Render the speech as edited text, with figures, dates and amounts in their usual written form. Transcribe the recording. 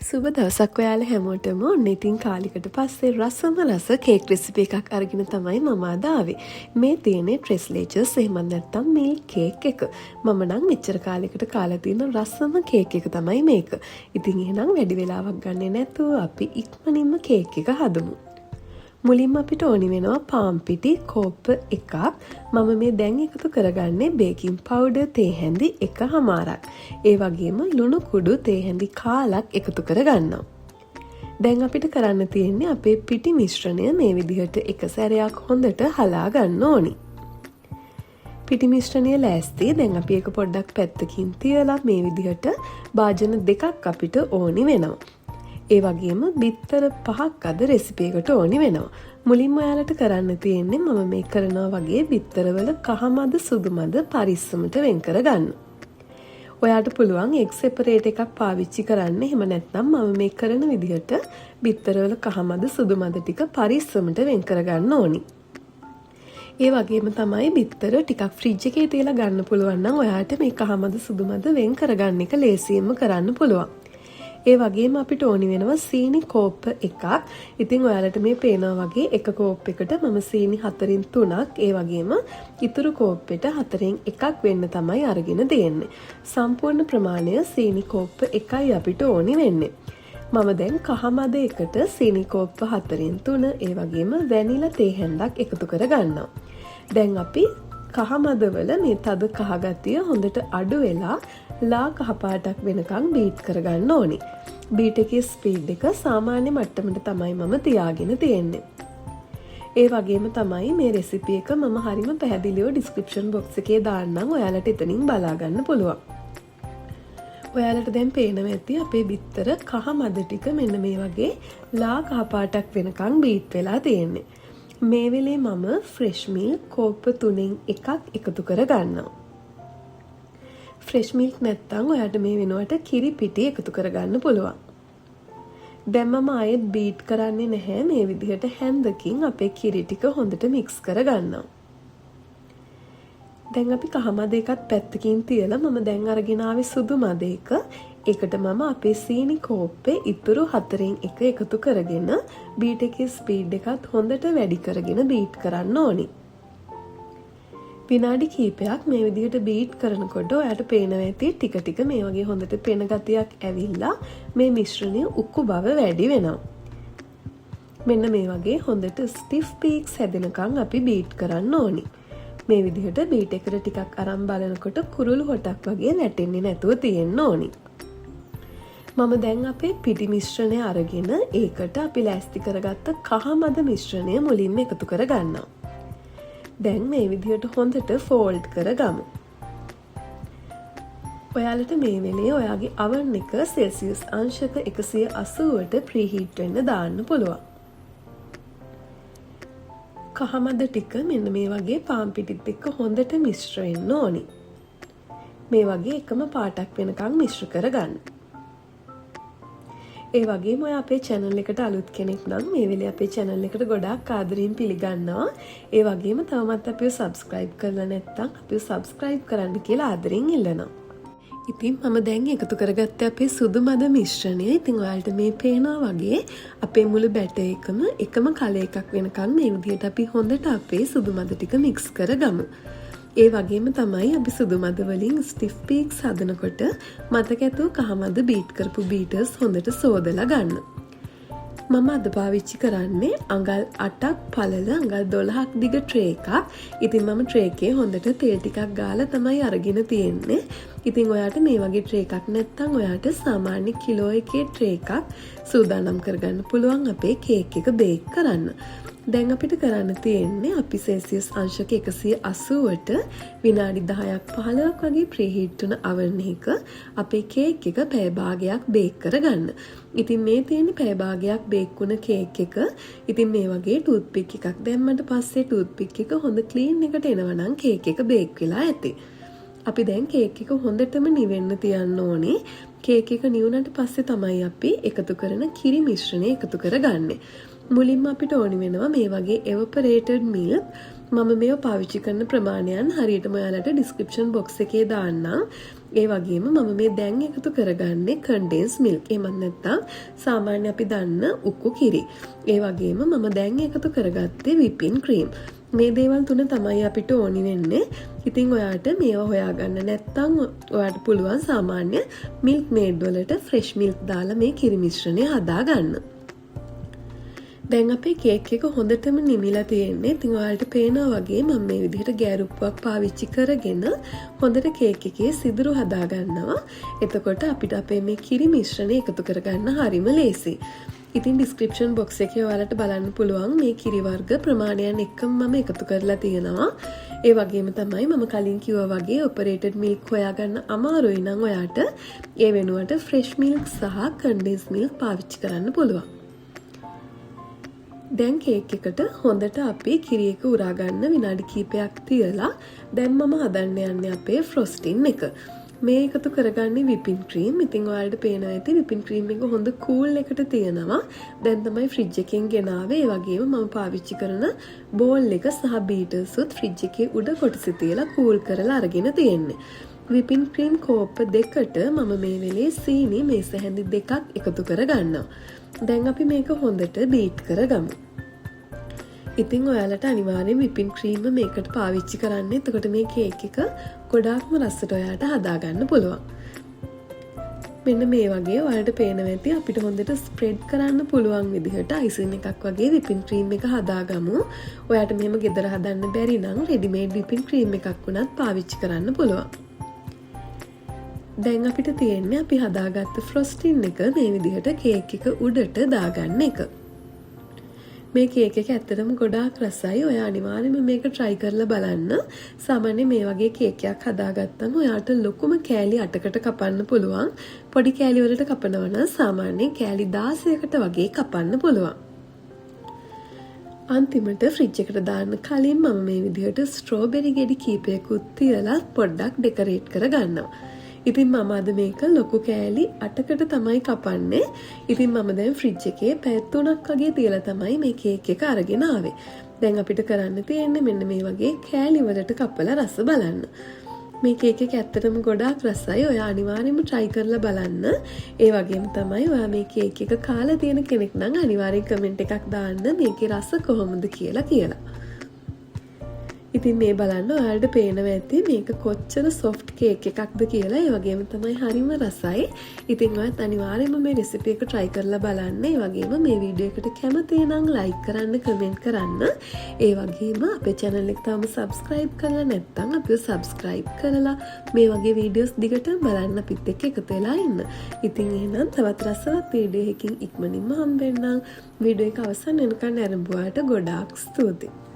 සුබ දවසක් ඔයාලා හැමෝටම. ඔන්න ඉතින් කාලෙකට පස්සේ රසම රස කේක් රෙසිපි එකක් අරගෙන තමයි මම අද ආවේ. මේ තියෙන්නේ ට්‍රෙස්ලේචර්ස් එහෙම නැත්නම් මිල්ක් කේක් එක. මම නම් මෙච්චර කාලෙකට කාලා තියෙන රසම කේක් එක තමයි මේක. ඉතින් එහෙනම් වැඩි වෙලාවක් ගන්නේ නැතුව අපි ඉක්මනින්ම කේක් එක හදමු. මුලින්ම අපිට ඕනි වෙනවා පාන් පිටි කෝප්ප එකක්. මම මේ දැන් එකතු කරගන්නේ බේකින් පවුඩර් තේ හැඳි 1/2. ඒ වගේම ලුණු කුඩු තේ හැඳි කාලක් එකතු කරගන්නවා. දැන් අපිට කරන්න තියෙන්නේ අපේ පිටි මිශ්‍රණය මේ විදිහට එක සැරයක් හොඳට හලා ගන්න ඕනි. පිටි මිශ්‍රණය ලෑස්ති. දැන් අපි ඒක පොඩ්ඩක් පැත්තකින් තියලා මේ විදිහට භාජන දෙකක් අපිට ඕනි වෙනවා. ඒ වගේම බිත්තර 5ක් අද රෙසිපි එකට ඕනි වෙනවා. මුලින්ම ඔයාලට කරන්න තියෙන්නේ මම මේ කරනවා වගේ බිත්තරවල කහමද සුදුමද පරිස්සමට වෙන් කරගන්න. ඔයාට පුළුවන් එග් සෙපරේට් එකක් පාවිච්චි කරන්න. එහෙම නැත්නම් මම මේ කරන විදිහට බිත්තරවල කහමද සුදුමද ටික පරිස්සමට වෙන් කරගන්න ඕනි. ඒ වගේම තමයි බිත්තර ටිකක් ෆ්‍රිජ් එකේ තියලා ගන්න පුළුවන් නම් ඔයාට මේ කහමද සුදුමද වෙන් කරගන්න එක ලේසියෙන්ම කරන්න පුළුවන්. ඒ වගේම අපිට ඕනි වෙනවා සීනි කෝප්ප එකක්. ඉතින් ඔයාලට මේ පේනවා වගේ එක කෝප් එකට මම සීනි 4න් 3ක් ඒ වගේම ඉතුරු කෝප්පෙට 4න් 1ක් වෙන්න තමයි අරගෙන දෙන්නේ. සම්පූර්ණ ප්‍රමාණය සීනි කෝප්ප 1යි අපිට ඕනි වෙන්නේ. මම දැන් කහමද එකට සීනි කෝප්ප 4න් 3 ඒ වගේම වැනිලා තේ හැන්දක් එකතු කරගන්නවා. දැන් අපි කහමදවල මේ තද කහ ගතිය හොඳට අඩු වෙලා ලා කහපාටක් වෙනකන් බීට් කරගන්න ඕනි. බීට් එකේ ස්පීඩ් එක සාමාන්‍ය මට්ටමට තමයි මම තියාගෙන තියෙන්නේ. ඒ වගේම තමයි මේ රෙසිපි එක මම හරිම පැහැදිලිව ඩිස්ක්‍රිප්ෂන් බොක්ස් එකේ දාන්නම්. ඔයාලට එතනින් බලා ගන්න පුළුවන්. ඔයාලට දැන් පේනවා ඇති අපේ බිත්තර කහමද ටික මෙන්න මේ වගේ ලා කහපාටක් වෙනකන් බීට් වෙලා තියෙන්නේ. මේ වෙලේ මම ෆ්‍රෙෂ් මිල්ක් කෝප්ප 3න් 1ක් එකතු කරගන්නවා. ෆ්‍රෙෂ් මිල්ක් නැත්තම් ඔයාට මේ වෙනුවට කිරි පිටි එකතු කරගන්න පුළුවන්. දැන් මම ආයෙත් බීට් කරන්නේ නැහැ. මේ විදිහට හැන්දකින් අපේ කිරි ටික හොඳට මික්ස් කරගන්නවා. දැන් අපි කහමද එකත් පැත්තකින් තියලා මම දැන් අරගෙන ආවේ සුදු මද එක. ඒකට මම අපේ සීනි කෝප්පේ ඉතුරු 4න් 1 එකතු කරගෙන බීට් එකේ ස්පීඩ් එකත් හොඳට වැඩි කරගෙන බීට් කරන්න ඕනි. විනාඩි කිහිපයක් මේ විදිහට බීට් කරනකොට ඔයාට පේනවා ඇති ටික ටික මේ වගේ හොඳට පෙන ගතියක් ඇවිල්ලා මේ මිශ්‍රණය උක්කු බව වැඩි වෙනවා. මෙන්න මේ වගේ හොඳට ස්ටිෆ් පීක්ස් හැදෙනකන් අපි බීට් කරන්න ඕනි. මේ විදිහට බීට් එකට ටිකක් අරන් බලනකොට කුරුළු හොටක් වගේ වැටෙන්නේ නැතුව තියෙන්න ඕනි. මම දැන් අපේ පිටි මිශ්‍රණය අරගෙන ඒකට අපි ලෑස්ති කරගත්ත කහමද මිශ්‍රණය මුලින්ම එකතු කරගන්නවා. දැන් මේ විදිහට හොඳට ෆෝල්ඩ් කරගමු. ඔයාලට මේ වෙලේ ඔයාගේ oven එක සෙල්සියස් අංශක 180ට ප්‍රීහීට් වෙන්න දාන්න පුළුවන්. කහමද ටික මෙන්න මේ වගේ පාන් පිටිත් එක්ක හොඳට මිශ්‍ර වෙන්න ඕනි. මේ වගේ එකම පාටක් වෙනකන් මිශ්‍ර කරගන්න. ඒ වගේම ඔයා අපේ channel එකට අලුත් කෙනෙක් නම් මේ වෙලේ අපේ channel එකට ගොඩාක් ආදරයෙන් පිළිගන්නවා. ඒ වගේම තවමත් අපිව subscribe කරලා නැත්නම් අපිව subscribe කරන්න කියලා ආදරයෙන් ඉල්ලනවා. ඉතින් මම දැන් එකතු කරගත්තේ අපේ සුදු මද මිශ්‍රණය. ඉතින් ඔයාලට මේ පේනවා වගේ අපේ මුළු බැටර් එකම කලර් එකක් වෙනකන් මේ විදිහට අපි හොඳට අපේ සුදු මද ටික mix කරගමු. ඒ වගේම තමයි අපි සුදු මද වලින් ස්ටිෆ් පීක්ස් හදනකොට මතක ඇතුව කහමද බීට් කරපු බීටර්ස් හොඳට සෝදලා ගන්න. මම අද පාවිච්චි කරන්නේ අඟල් 8ක් පළල අඟල් 12ක් දිග ට්‍රේ එකක්. ඉතින් මම ට්‍රේ එකේ හොඳට තෙල් ටිකක් ගාලා තමයි අරගෙන තියෙන්නේ. ඉතින් ඔයාට මේ වගේ ට්‍රේ එකක් නැත්නම් ඔයාට සාමාන්‍ය කිලෝ එකේ ට්‍රේ එකක් සූදානම් කරගන්න පුළුවන් අපේ කේක් එක බේක් කරන්න. දැන් අපිට කරන්න තියෙන්නේ අපි සෙල්සියස් අංශක 180ට විනාඩි 10ක් 15ක් වගේ ප්‍රීහීට් වුණ oven එක අපේ කේක් එක පැය භාගයක් බේක් කරගන්න. ඉතින් මේ තියෙන්නේ පැය භාගයක් බේක් වුණ කේක් එක. ඉතින් මේ වගේ ටූත්පික් එකක් දැම්මට පස්සේ ටූත්පික් එක හොඳ ක්ලීන් එකට එනවා නම් කේක් එක බේක් වෙලා ඇති. අපි දැන් කේක් එක හොඳටම නිවෙන්න තියන්න ඕනේ. කේක් එක නිවුණට පස්සේ තමයි අපි එකතු කරන කිරි මිශ්‍රණය එකතු කරගන්නේ. මුලින්ම අපිට ඕනි වෙනවා මේ වගේ evaporated milk. මම මේව පාවිච්චි කරන ප්‍රමාණයන් හරියටම ඔයාලට ඩිස්ක්‍රිප්ෂන් බොක්ස් එකේ දාන්නම්. ඒ වගේම මම මේ දැන් එකතු කරගන්නේ කන්ඩෙන්ස් මිල්ක්. එහෙම නැත්නම් සාමාන්‍ය අපි දන්න උක්කු කිරි. ඒ වගේම මම දැන් එකතු කරගත්තේ විපින් ක්‍රීම්. මේ දේවල් තුන තමයි අපිට ඕනි වෙන්නේ. ඉතින් ඔයාට මේවා හොයාගන්න නැත්නම් ඔයාට පුළුවන් සාමාන්‍ය මිල්ක් මේඩ් වලට ෆ්‍රෙෂ් මිල්ක් දාලා මේ කිරි මිශ්‍රණය හදාගන්න. දැන් අපේ කේක් එක හොඳටම නිමිලා තියෙන්නේ. ඉතින් ඔයාලට පේනවා වගේ මම මේ විදිහට ගෑරුප්පුවක් පාවිච්චි කරගෙන හොඳට කේක් එකේ සිදුරු හදාගන්නවා. එතකොට අපිට අපේ මේ කිරි මිශ්‍රණය එකතු කරගන්න හරිම ලේසි. ඉතින් ඩිස්ක්‍රිප්ෂන් බොක්ස් එකේ ඔයාලට බලන්න පුළුවන් මේ කිරි වර්ග ප්‍රමාණයන් එක්කම මම එකතු කරලා තියෙනවා. ඒ වගේම තමයි මම කලින් කිව්වා වගේ ඔපරේටඩ් මිල්ක් හොයාගන්න අමාරුයි නම් ඔයාට ඒ වෙනුවට ෆ්‍රෙෂ් මිල්ක් සහ කන්ඩෙන්ස් මිල්ක් පාවිච්චි කරන්න පුළුවන්. දැන් කේක් එකට හොඳට අපි කිරි එක උරා ගන්න විනාඩි කිහිපයක් තියලා දැන් මම හදන්න යන්නේ අපේ ෆ්‍රොස්ටින් එක. මේ එකතු කරගන්නේ විපින් ක්‍රීම්. ඉතින් ඔයාලට පේනවා ඇති විපින් ක්‍රීම් එක හොඳ කූල් එකට තියෙනවා. දැන් තමයි ෆ්‍රිජ් එකෙන් ගෙනාවේ. ඒ වගේම මම පාවිච්චි කරන බෝල් එක සහ බීටර්ස් උත් ෆ්‍රිජ් එකේ උඩ කොටසේ තියලා කූල් කරලා අරගෙන තියෙන්නේ. විපින් ක්‍රීම් කෝප්ප දෙකට මම මේ වෙලේ සීනි මේස හැඳි දෙකක් එකතු කරගන්නවා. දැන් අපි මේක හොඳට බීට් කරගමු. ඉතින් ඔයාලට අනිවාර්යෙන් විපින් ක්‍රීම් මේකට පාවිච්චි කරන්න. එතකොට මේ කේක් එක ගොඩාක්ම රසට ඔයාලට හදාගන්න පුළුවන්. මෙන්න මේ වගේ ඔයාලට පේනවා ඇති අපිට හොඳට ස්ප්‍රෙඩ් කරන්න පුළුවන් විදිහට අයිසින් එකක් වගේ විපින් ක්‍රීම් එක හදාගමු. ඔයාලට මෙහෙම ගෙදර හදන්න බැරි නම් රෙඩිමේඩ් විපින් ක්‍රීම් එකක් වුණත් පාවිච්චි කරන්න පුළුවන්. දැන් අපිට තියෙන්නේ අපි හදාගත්ත ෆ්‍රොස්ටින් එක මේ විදිහට කේක් එක උඩට දාගන්න එක. මේ කේක් එක ඇත්තටම ගොඩාක් රසයි. ඔයා අනිවාර්යයෙන්ම මේක try කරලා බලන්න. සාමාන්‍යයෙන් මේ වගේ කේක් එකක් හදාගත්තම ඔයාට ලොකුම කෑලි 8කට කපන්න පුළුවන්. පොඩි කෑලි වලට කපනවා නම් සාමාන්‍යයෙන් කෑලි 16කට වගේ කපන්න පුළුවන්. අන්තිමට ෆ්‍රිජ් එකට දාන්න කලින් මම මේ විදිහට ස්ට්‍රෝබෙරි ගෙඩි කීපයකුත් තියලා පොඩ්ඩක් ඩෙකරේට් කරගන්නවා. ඉතින් මම අද මේක ලොකු කෑලි 8කට තමයි කපන්නේ. ඉතින් මම දැන් ෆ්‍රිජ් එකේ පැය 3ක් වගේ තියලා තමයි මේ කේක් එක අරගෙන ආවේ. දැන් අපිට කරන්න තියෙන්නේ මෙන්න මේ වගේ කෑලි වලට කපලා රස බලන්න. මේ කේක් එක ඇත්තටම ගොඩාක් රසයි. ඔයා අනිවාර්යයෙන්ම try කරලා බලන්න. ඒ වගේම තමයි ඔයා මේ කේක් එක කාලා තියෙන කෙනෙක් නම් අනිවාර්යෙන් කමෙන්ට් එකක් දාන්න මේකේ රස කොහොමද කියලා. ඉතින් මේ බලන්න ඔයාලට පේනවා ඇති මේක කොච්චර සොෆ්ට් කේක් එකක්ද කියලා. ඒ වගේම තමයි හරිම රසයි. ඉතින් ඔයත් අනිවාර්යයෙන්ම මේ රෙසිපි එක try කරලා බලන්න. ඒ වගේම මේ වීඩියෝ එකට කැමති නම් like කරන්න, comment කරන්න. ඒ වගේම අපේ channel එක තාම subscribe කරලා නැත්නම් අපිව subscribe කරලා මේ වගේ වීඩියෝස් දිගටම බලන්න අපිත් එක්ක එකතු වෙලා ඉන්න. ඉතින් එහෙනම් තවත් රසවත් වීඩියෝ එකකින් ඉක්මනින්ම හම්බෙන්නම්. වීඩියෝ එක අවසන් වෙනකන් ආරම්භුවාට ගොඩාක් ස්තුතියි.